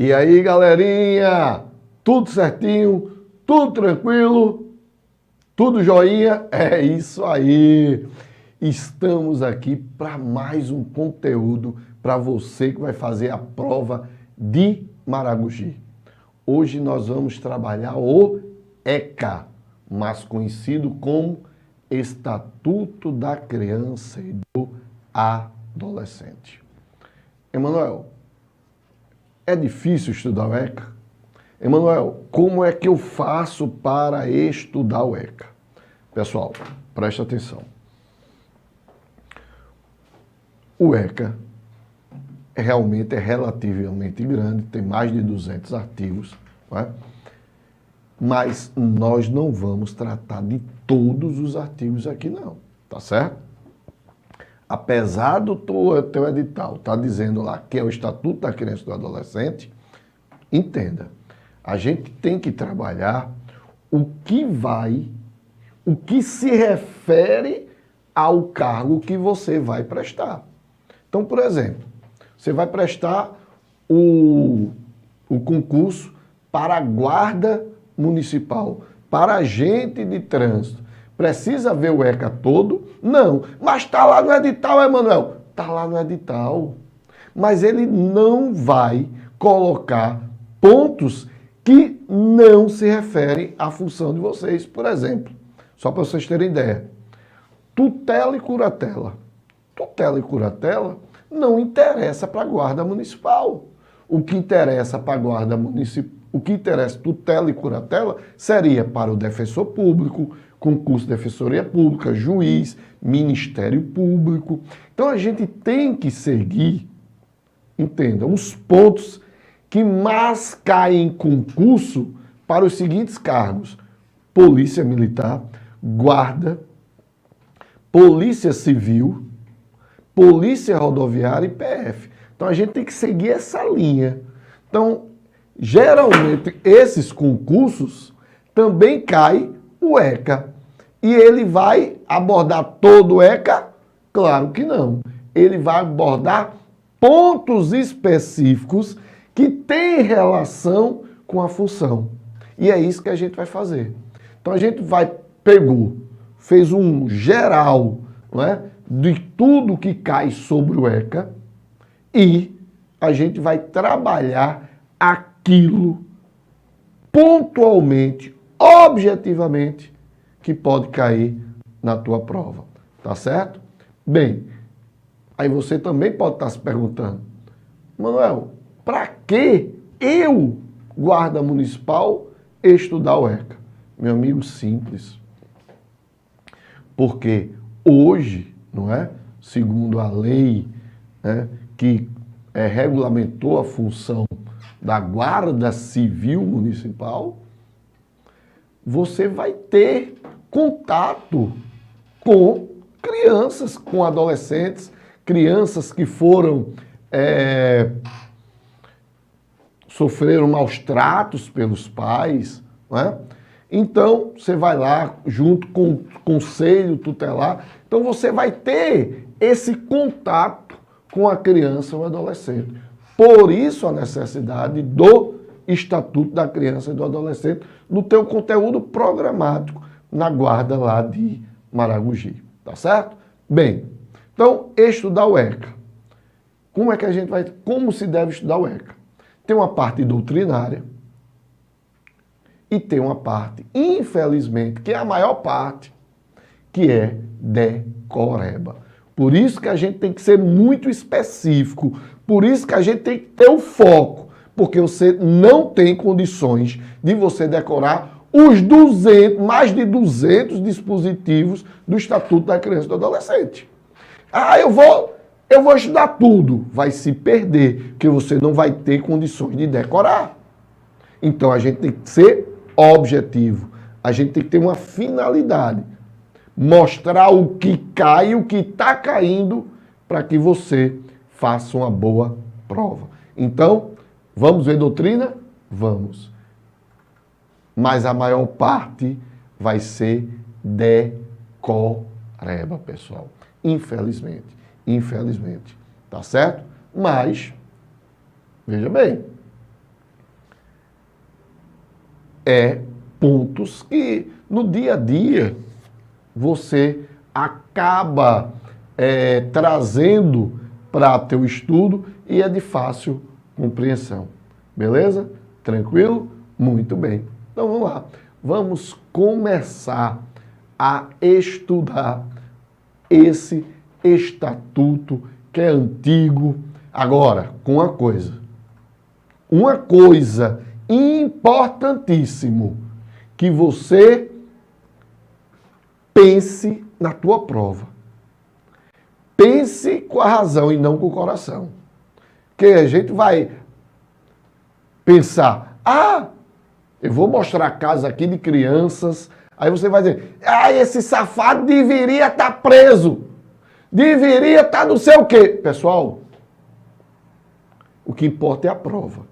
E aí, galerinha? Tudo certinho? Tudo tranquilo? Tudo joinha? É isso aí! Estamos aqui para mais um conteúdo para você que vai fazer a prova de Maragogi. Hoje nós vamos trabalhar o ECA, mais conhecido como Estatuto da Criança e do Adolescente. Emanuel, é difícil estudar o ECA? Emanuel, como é que eu faço para estudar o ECA? Pessoal, preste atenção. O ECA realmente é relativamente grande, tem mais de 200 artigos, não é? Mas nós não vamos tratar de todos os artigos aqui não, tá certo? Apesar do teu edital tá dizendo lá que é o Estatuto da Criança e do Adolescente, entenda, a gente tem que trabalhar o que se refere ao cargo que você vai prestar. Então, por exemplo, você vai prestar o concurso para a guarda municipal, para agente de trânsito. Precisa ver o ECA todo? Não. Mas está lá no edital, Emanuel? Está lá no edital. Mas ele não vai colocar pontos que não se referem à função de vocês. Por exemplo, só para vocês terem ideia, tutela e curatela. Tutela e curatela não interessa para a guarda municipal. O que interessa para a guarda municipal, o que interessa tutela e curatela seria para o defensor público, concurso de defensoria pública, juiz, Ministério Público. Então a gente tem que seguir, entenda, os pontos que mais caem em concurso para os seguintes cargos: Polícia Militar, Guarda, Polícia Civil, Polícia Rodoviária e PF. Então a gente tem que seguir essa linha. Então, geralmente, esses concursos também cai o ECA. E ele vai abordar todo o ECA? Claro que não. Ele vai abordar pontos específicos que têm relação com a função. E é isso que a gente vai fazer. Então a gente fez um geral, não é, de tudo que cai sobre o ECA e a gente vai trabalhar aquilo pontualmente, objetivamente, que pode cair na tua prova, tá certo? Bem, aí você também pode estar se perguntando, Manuel, para que eu, guarda municipal, estudar o ECA? Meu amigo, simples. Porque hoje, não é? Segundo a lei, né, que regulamentou a função da Guarda Civil Municipal, você vai ter contato com crianças, com adolescentes, crianças que sofreram maus tratos pelos pais, não é? Então, você vai lá junto com o conselho tutelar, então você vai ter esse contato com a criança ou adolescente. Por isso a necessidade do Estatuto da Criança e do Adolescente no teu conteúdo programático na guarda lá de Maragogi, tá certo? Bem, então estudar o ECA. Como se deve estudar o ECA? Tem uma parte doutrinária e tem uma parte, infelizmente, que é a maior parte, que é decoreba. Por isso que a gente tem que ser muito específico, por isso que a gente tem que ter o foco, porque você não tem condições de você decorar os mais de 200 dispositivos do Estatuto da Criança e do Adolescente. Ah, eu vou estudar tudo. Vai se perder, porque você não vai ter condições de decorar. Então a gente tem que ser objetivo, a gente tem que ter uma finalidade. Mostrar o que cai, o que está caindo, para que você faça uma boa prova. Então, vamos ver doutrina? Vamos. Mas a maior parte vai ser decoreba, pessoal. Infelizmente. Infelizmente. Tá certo? Mas, veja bem, pontos que no dia a dia você acaba trazendo para teu estudo e é de fácil compreensão. Beleza? Tranquilo? Muito bem. Então vamos lá. Vamos começar a estudar esse estatuto que é antigo. Agora, com uma coisa importantíssimo, que você pense na tua prova. Pense com a razão e não com o coração. Que a gente vai pensar, eu vou mostrar a casa aqui de crianças, aí você vai dizer, esse safado deveria estar preso, deveria estar não sei o quê. Pessoal, o que importa é a prova.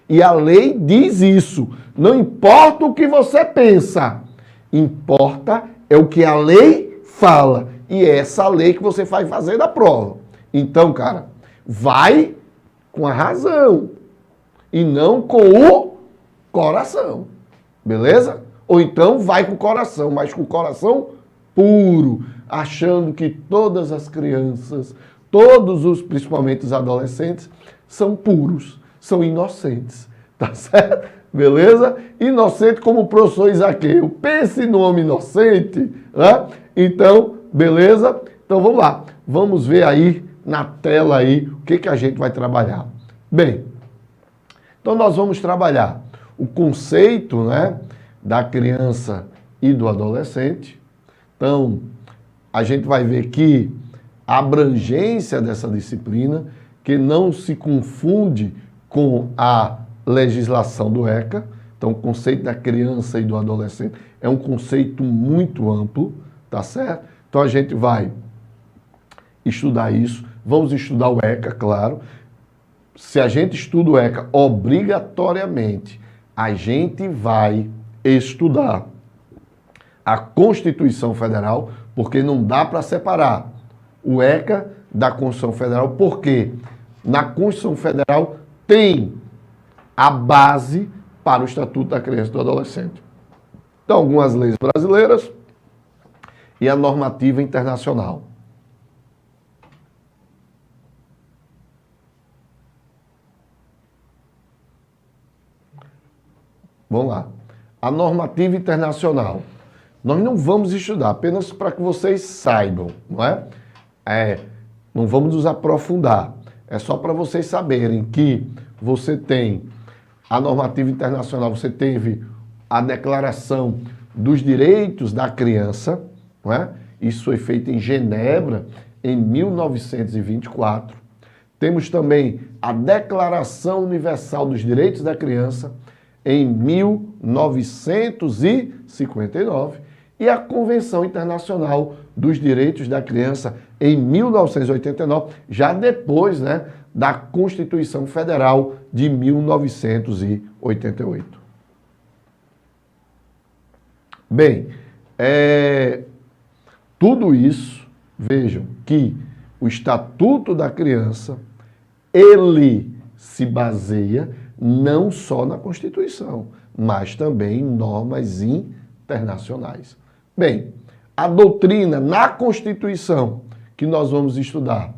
E a lei diz isso. Não importa o que você pensa, importa é o que a lei fala. E é essa lei que você vai fazer da prova. Então, cara, vai com a razão e não com o coração. Beleza? Ou então vai com o coração, mas com o coração puro, achando que todas as crianças, principalmente os adolescentes, são puros, são inocentes. Tá certo? Beleza? Inocente como o professor Isaqueu. Pense no homem inocente. Né? Então, beleza? Então vamos lá. Vamos ver aí na tela aí o que a gente vai trabalhar. Bem, então nós vamos trabalhar o conceito, né, da criança e do adolescente. Então, a gente vai ver que a abrangência dessa disciplina, que não se confunde com a legislação do ECA. Então, o conceito da criança e do adolescente é um conceito muito amplo, tá certo? Então, a gente vai estudar isso. Vamos estudar o ECA, claro. Se a gente estuda o ECA, obrigatoriamente, a gente vai estudar a Constituição Federal, porque não dá para separar o ECA da Constituição Federal, porque na Constituição Federal tem a base para o Estatuto da Criança e do Adolescente. Então, algumas leis brasileiras e a normativa internacional. Vamos lá. A normativa internacional. Nós não vamos estudar, apenas para que vocês saibam, não é? Não vamos nos aprofundar. É só para vocês saberem que você tem a normativa internacional, você teve a Declaração dos Direitos da Criança, não é? Isso foi feito em Genebra, em 1924. Temos também a Declaração Universal dos Direitos da Criança, em 1959, e a Convenção Internacional dos Direitos da Criança, em 1989, já depois, né, da Constituição Federal de 1988. Bem, tudo isso, vejam que o Estatuto da Criança, ele se baseia não só na Constituição, mas também em normas internacionais. Bem, a doutrina na Constituição que nós vamos estudar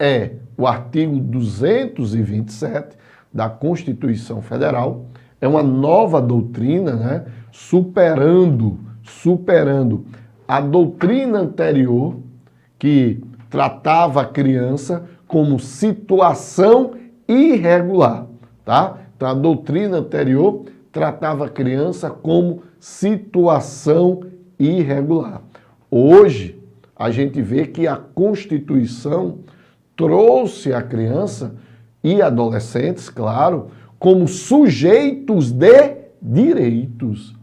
é o artigo 227 da Constituição Federal. É uma nova doutrina, né, superando a doutrina anterior, que tratava a criança como situação irregular, tá? Então, a doutrina anterior tratava a criança como situação irregular. Hoje, a gente vê que a Constituição trouxe a criança e adolescentes, claro, como sujeitos de direitos.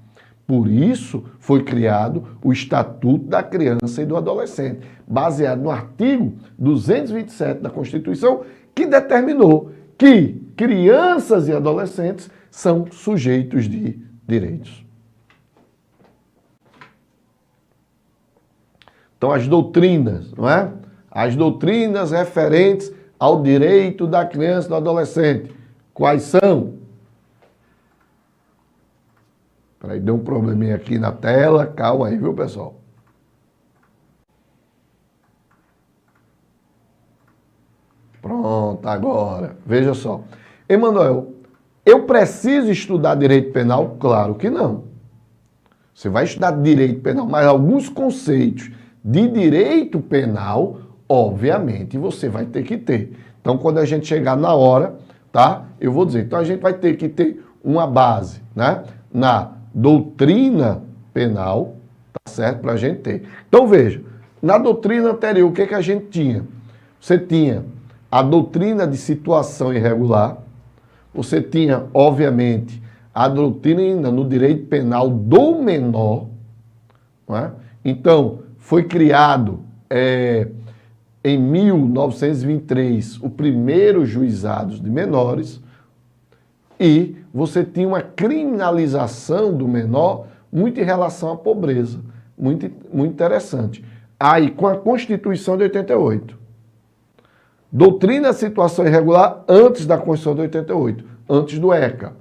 Por isso, foi criado o Estatuto da Criança e do Adolescente, baseado no artigo 227 da Constituição, que determinou que crianças e adolescentes são sujeitos de direitos. Então, as doutrinas, não é? As doutrinas referentes ao direito da criança e do adolescente. Quais são? Peraí, deu um probleminha aqui na tela. Calma aí, viu, pessoal? Pronto, agora. Veja só. Emanuel, eu preciso estudar direito penal? Claro que não. Você vai estudar direito penal, mas alguns conceitos de direito penal, obviamente, você vai ter que ter. Então, quando a gente chegar na hora, tá? Eu vou dizer. Então, a gente vai ter que ter uma base, né? Na doutrina penal, tá certo? Para a gente ter. Então, veja. Na doutrina anterior, o que a gente tinha? Você tinha a doutrina de situação irregular. Você tinha, obviamente, a doutrina no direito penal do menor. Não é? Então, foi criado em 1923 o primeiro juizado de menores e você tinha uma criminalização do menor muito em relação à pobreza. Muito, muito interessante. Aí, com a Constituição de 88. Doutrina situação irregular antes da Constituição de 88, antes do ECA.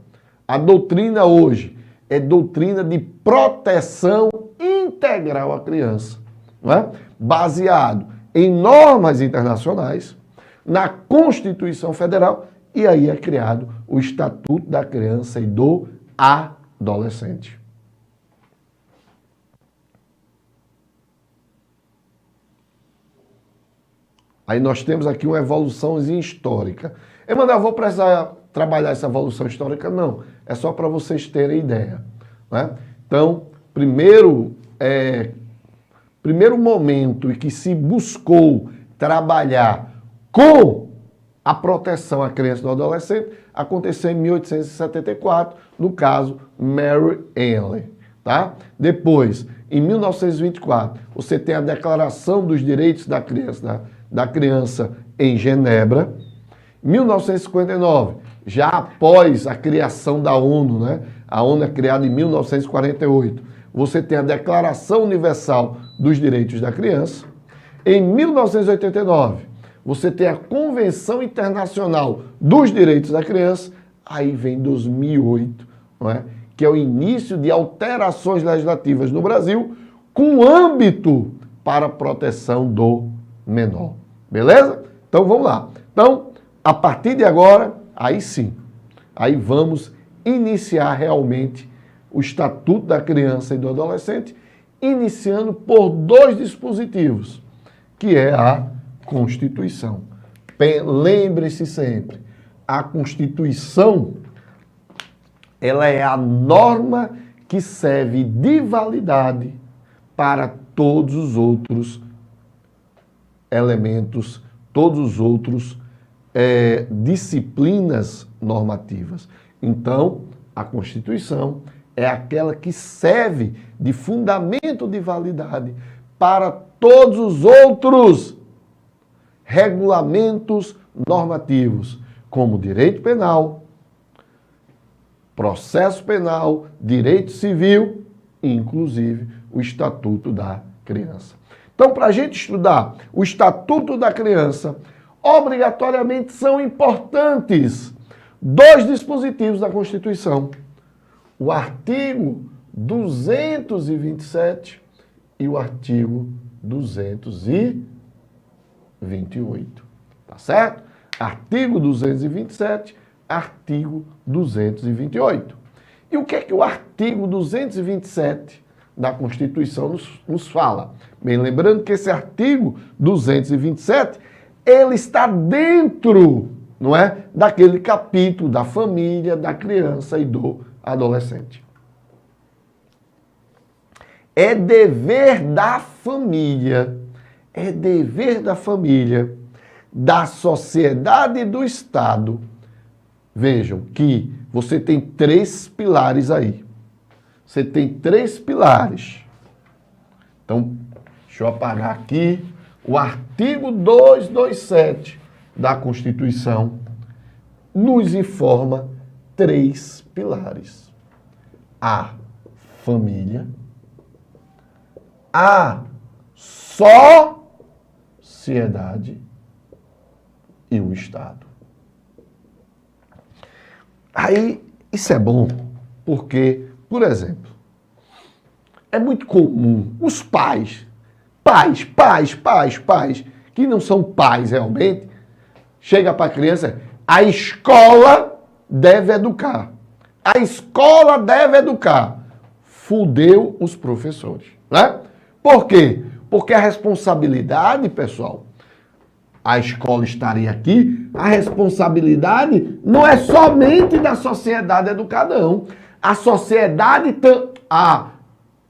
A doutrina hoje é doutrina de proteção integral à criança, não é? Baseado em normas internacionais, na Constituição Federal, e aí é criado o Estatuto da Criança e do Adolescente. Aí nós temos aqui uma evoluçãozinha histórica. Emanuel, vou precisar trabalhar essa evolução histórica? Não, é só para vocês terem ideia. Né? Então, primeiro momento em que se buscou trabalhar com a proteção à criança e do adolescente aconteceu em 1874, no caso Mary Anley. Tá? Depois, em 1924, você tem a Declaração dos Direitos da Criança em Genebra. 1959, já após a criação da ONU, né? A ONU é criada em 1948, você tem a Declaração Universal dos Direitos da Criança. Em 1989, você tem a Convenção Internacional dos Direitos da Criança. Aí vem 2008, não é? Que é o início de alterações legislativas no Brasil com âmbito para a proteção do menor. Beleza? Então vamos lá. Então, a partir de agora, aí sim, aí vamos iniciar realmente o Estatuto da Criança e do Adolescente, iniciando por dois dispositivos, que é a Constituição. Lembre-se sempre, a Constituição, ela é a norma que serve de validade para todos os outros elementos, todos os outros disciplinas normativas. Então, a Constituição é aquela que serve de fundamento de validade para todos os outros regulamentos normativos, como direito penal, processo penal, direito civil, inclusive o Estatuto da Criança. Então, para a gente estudar o Estatuto da Criança, obrigatoriamente são importantes dois dispositivos da Constituição. O artigo 227 e o artigo 228. Tá certo? Artigo 227, artigo 228. E o que é que o artigo 227 da Constituição nos fala? Bem, lembrando que esse artigo 227, ele está dentro, não é, daquele capítulo da família, da criança e do adolescente. É dever da família, da sociedade e do Estado. Vejam que você tem três pilares aí. Você tem três pilares. Então, deixa eu apagar aqui. O artigo 227 da Constituição nos informa três pilares. A família, a sociedade e o Estado. Aí, isso é bom porque, por exemplo, é muito comum os pais, que não são pais realmente, chega para a criança, a escola deve educar. A escola deve educar. Fudeu os professores, né? Por quê? Porque a responsabilidade, pessoal, a escola estaria aqui, a responsabilidade não é somente da sociedade educada, não. A sociedade, a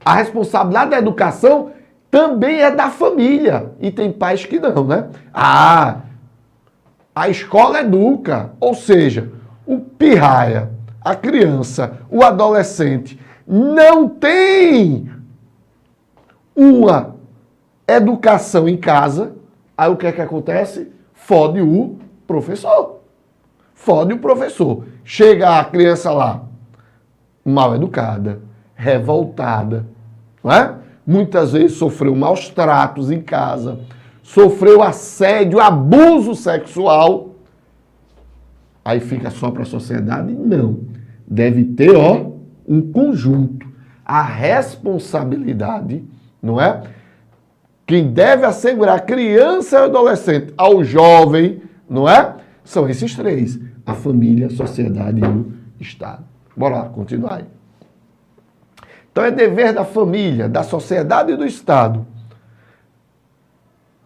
responsabilidade da educação também é da família. E tem pais que não, né? A escola educa, ou seja, o pirraia, a criança, o adolescente, não tem uma educação em casa, aí o que é que acontece? Fode o professor. Fode o professor. Chega a criança lá, mal educada, revoltada, não é? Muitas vezes sofreu maus tratos em casa, sofreu assédio, abuso sexual. Aí fica só para a sociedade? Não. Deve ter, um conjunto. A responsabilidade, não é? Quem deve assegurar a criança e o adolescente ao jovem, não é? São esses três. A família, a sociedade e o Estado. Bora lá, continuar aí. Então é dever da família, da sociedade e do Estado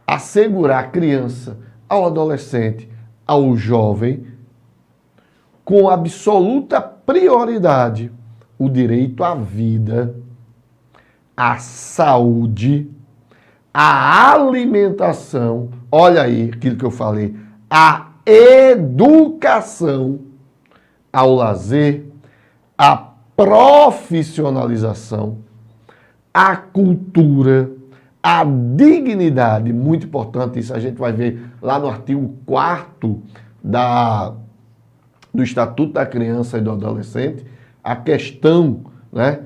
assegurar a criança, ao adolescente, ao jovem, com absoluta prioridade, o direito à vida, à saúde, à alimentação, olha aí aquilo que eu falei, à educação, ao lazer, à profissionalização, à cultura, à dignidade, muito importante, isso a gente vai ver lá no artigo 4º do Estatuto da Criança e do Adolescente, a questão, né,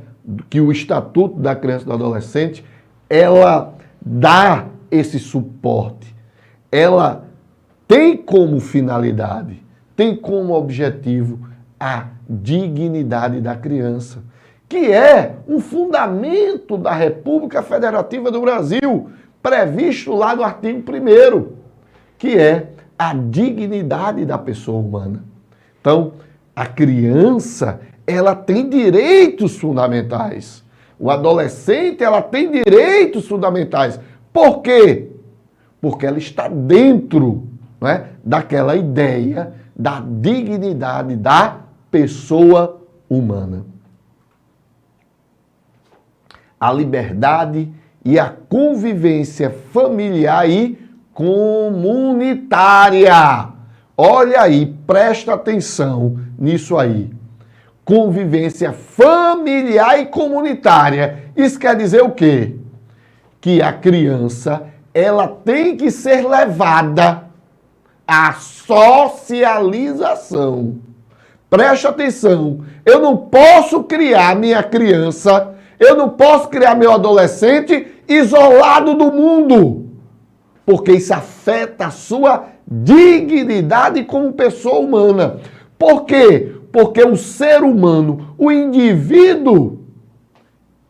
que o Estatuto da Criança e do Adolescente, ela dá esse suporte, ela tem como finalidade, tem como objetivo a dignidade da criança, que é um fundamento da República Federativa do Brasil, previsto lá no artigo 1º, que é a dignidade da pessoa humana. Então, a criança, ela tem direitos fundamentais. O adolescente, ela tem direitos fundamentais. Por quê? Porque ela está dentro, não é, daquela ideia da dignidade da pessoa humana. A liberdade e a convivência familiar e comunitária. Olha aí, presta atenção nisso aí. Convivência familiar e comunitária. Isso quer dizer o quê? Que a criança, ela tem que ser levada à socialização. Preste atenção. Eu não posso criar minha criança, eu não posso criar meu adolescente isolado do mundo, porque isso afeta a sua dignidade como pessoa humana. Por quê? Porque o ser humano, o indivíduo,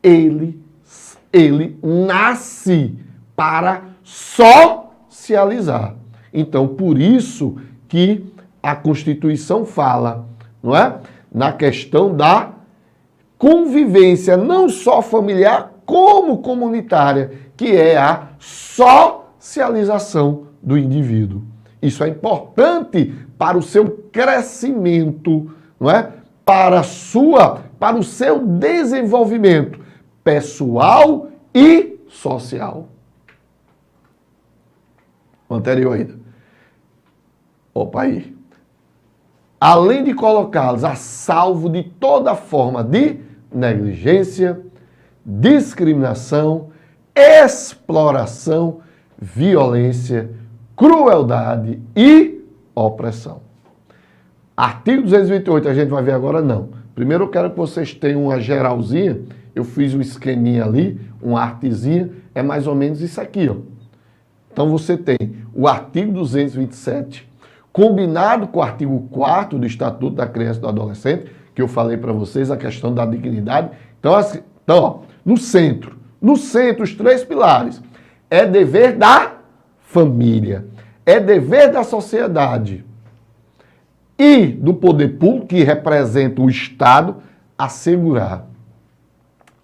ele nasce para socializar. Então, por isso que a Constituição fala, não é? Na questão da convivência, não só familiar, como comunitária, que é a socialização do indivíduo. Isso é importante para o seu crescimento, não é? Para o seu desenvolvimento pessoal e social. O anterior ainda. Opa aí. Além de colocá-los a salvo de toda forma de negligência, discriminação, exploração, violência, crueldade e opressão. Artigo 228, a gente vai ver agora não. Primeiro eu quero que vocês tenham uma geralzinha, eu fiz um esqueminha ali, uma artezinha, é mais ou menos isso aqui, ó. Então você tem o artigo 227, combinado com o artigo 4º do Estatuto da Criança e do Adolescente, que eu falei para vocês, a questão da dignidade. Então ó, No centro. No centro, os 3 pilares. É dever da família. É dever da sociedade. E do poder público, que representa o Estado, assegurar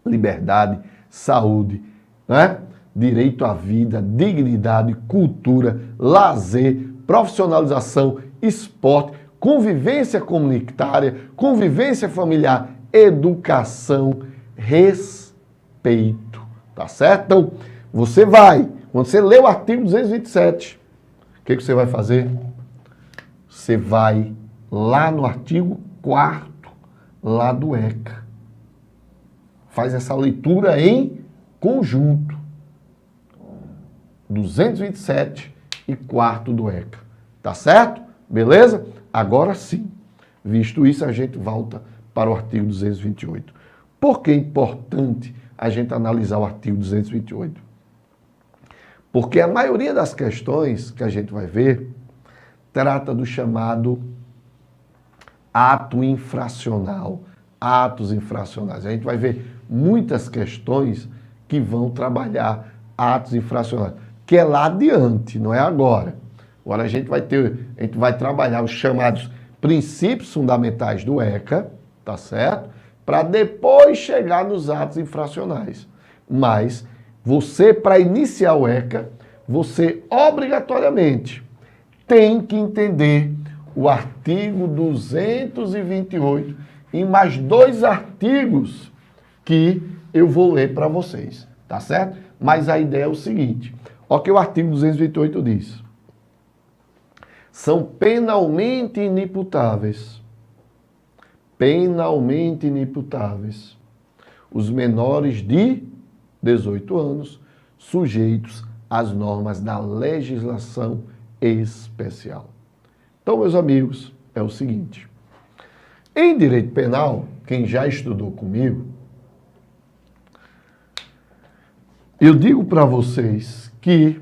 liberdade, saúde, né? Direito à vida, dignidade, cultura, lazer, profissionalização, esporte, convivência comunitária, convivência familiar, educação, respeito. Tá certo? Então, você vai, quando você lê o artigo 227, o que você vai fazer? Você vai lá no artigo 4º, lá do ECA. Faz essa leitura em conjunto. 227 e 4º do ECA. Tá certo? Beleza? Agora sim. Visto isso, a gente volta para o artigo 228. Por que é importante a gente analisar o artigo 228? Porque a maioria das questões que a gente vai ver trata do chamado ato infracional, atos infracionais. A gente vai ver muitas questões que vão trabalhar atos infracionais, que é lá adiante, não é agora. Agora a gente vai trabalhar os chamados princípios fundamentais do ECA, tá certo? Para depois chegar nos atos infracionais. Mas você, para iniciar o ECA, você obrigatoriamente tem que entender o artigo 228 e mais 2 artigos que eu vou ler para vocês, tá certo? Mas a ideia é o seguinte, olha o que o artigo 228 diz. São penalmente inimputáveis os menores de 18 anos sujeitos às normas da legislação especial. Então, meus amigos, é o seguinte. Em direito penal, quem já estudou comigo, eu digo para vocês que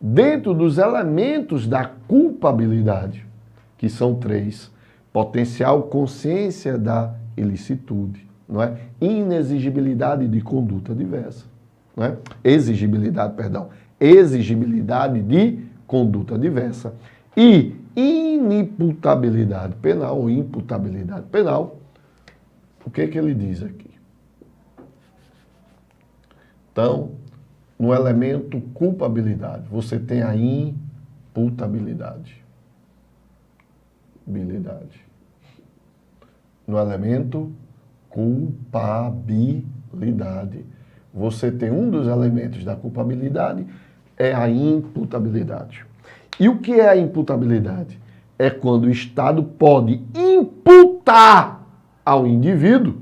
dentro dos elementos da culpabilidade, que são 3, potencial consciência da ilicitude, não é? Inexigibilidade de conduta diversa, não é? Exigibilidade de conduta diversa e inimputabilidade penal ou imputabilidade penal. O que ele diz aqui? Então, no elemento culpabilidade, você tem a imputabilidade. No elemento culpabilidade, você tem um dos elementos da culpabilidade, é a imputabilidade. E o que é a imputabilidade? É quando o Estado pode imputar ao indivíduo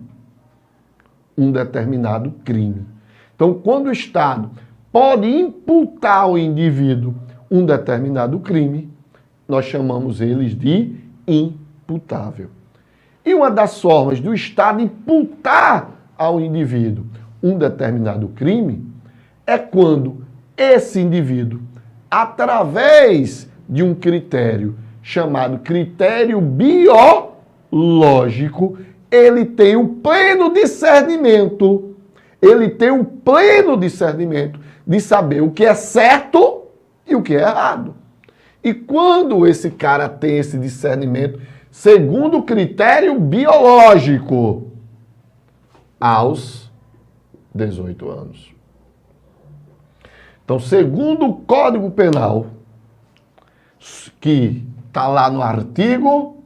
um determinado crime. Então, quando o Estado pode imputar ao indivíduo um determinado crime, nós chamamos eles de imputável. E uma das formas do Estado imputar ao indivíduo um determinado crime é quando esse indivíduo, através de um critério chamado critério biológico, ele tem o pleno discernimento. Ele tem o pleno discernimento de saber o que é certo e o que é errado. E quando esse cara tem esse discernimento, segundo o critério biológico, aos 18 anos. Então, segundo o Código Penal, que está lá no artigo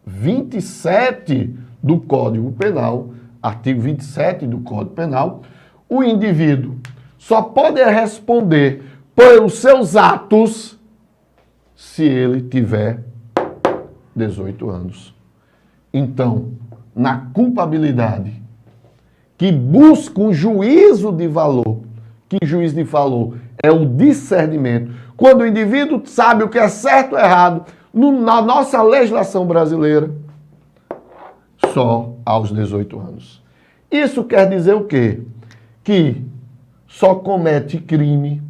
27 do Código Penal, artigo 27 do Código Penal, o indivíduo só pode responder pelos seus atos se ele tiver 18 anos. Então, na culpabilidade, que busca um juízo de valor, que juízo de valor é o discernimento, quando o indivíduo sabe o que é certo ou errado, na nossa legislação brasileira, só aos 18 anos. Isso quer dizer o quê? Que só comete crime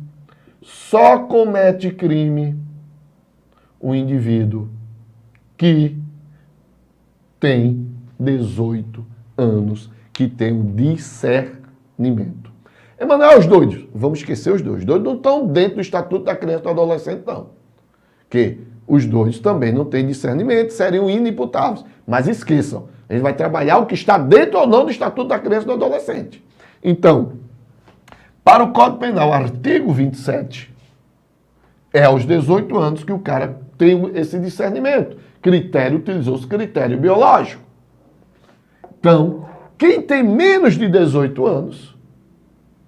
o indivíduo que tem 18 anos, que tem o discernimento. Emanuel, os doidos, vamos esquecer os doidos. Os doidos não estão dentro do Estatuto da Criança e do Adolescente, não. Porque os doidos também não têm discernimento, seriam inimputáveis. Mas esqueçam, a gente vai trabalhar o que está dentro ou não do Estatuto da Criança e do Adolescente. Então, para o Código Penal, artigo 27, é aos 18 anos que o cara tem esse discernimento. Utilizou-se critério biológico. Então, quem tem menos de 18 anos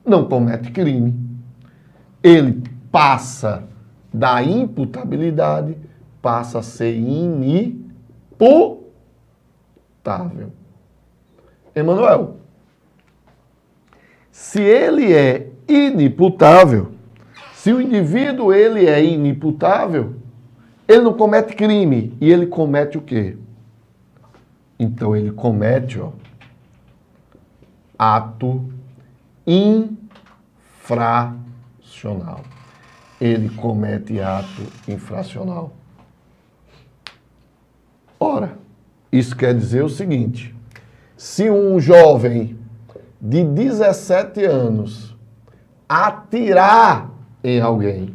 não comete crime. Ele passa da imputabilidade, passa a ser inimputável. Emanuel, se ele é inimputável, se o indivíduo ele é inimputável, ele não comete crime. E ele comete o quê? Então ele comete ato infracional. Ele comete ato infracional. Ora, isso quer dizer o seguinte: se um jovem de 17 anos atirar em alguém,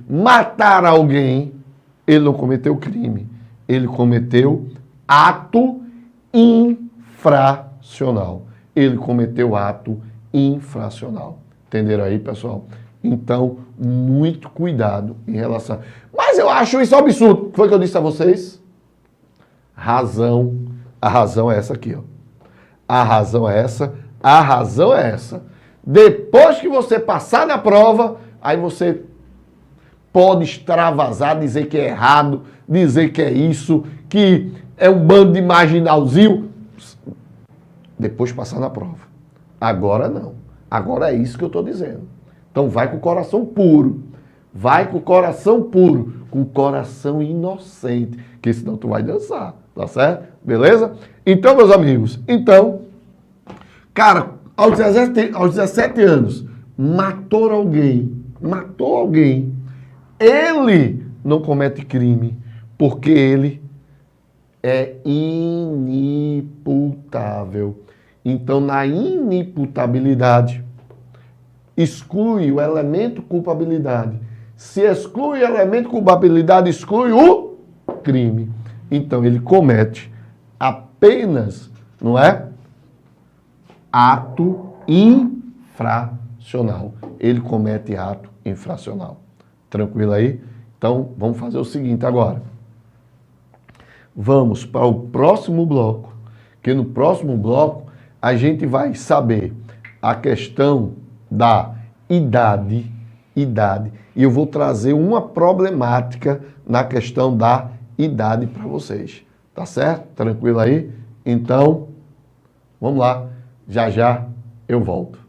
matar alguém, ele não cometeu crime. Ele cometeu ato infracional. Ele cometeu ato infracional. Entenderam aí, pessoal? Então, muito cuidado em relação... Mas eu acho isso absurdo. Foi o que eu disse a vocês? A razão é essa aqui, ó. A razão é essa. Depois que você passar na prova, aí você pode extravasar, dizer que é errado, dizer que é isso, que é um bando de marginalzinho. Depois de passar na prova. Agora não. Agora é isso que eu estou dizendo. Então vai com o coração puro. Vai com o coração puro. Com o coração inocente. Que senão tu vai dançar. Tá certo? Beleza? Então, meus amigos. Cara, aos 17 anos, matou alguém. Ele não comete crime. Porque ele é inimputável. Então, na inimputabilidade, exclui o elemento culpabilidade. Se exclui o elemento culpabilidade, exclui o crime. Então, ele comete apenas, não é? Ato infracional. Ele comete ato infracional. Tranquilo aí? Então, vamos fazer o seguinte agora. Vamos para o próximo bloco, que no próximo bloco a gente vai saber a questão da idade, e eu vou trazer uma problemática na questão da idade para vocês. Tá certo? Tranquilo aí? Então, vamos lá. Já eu volto.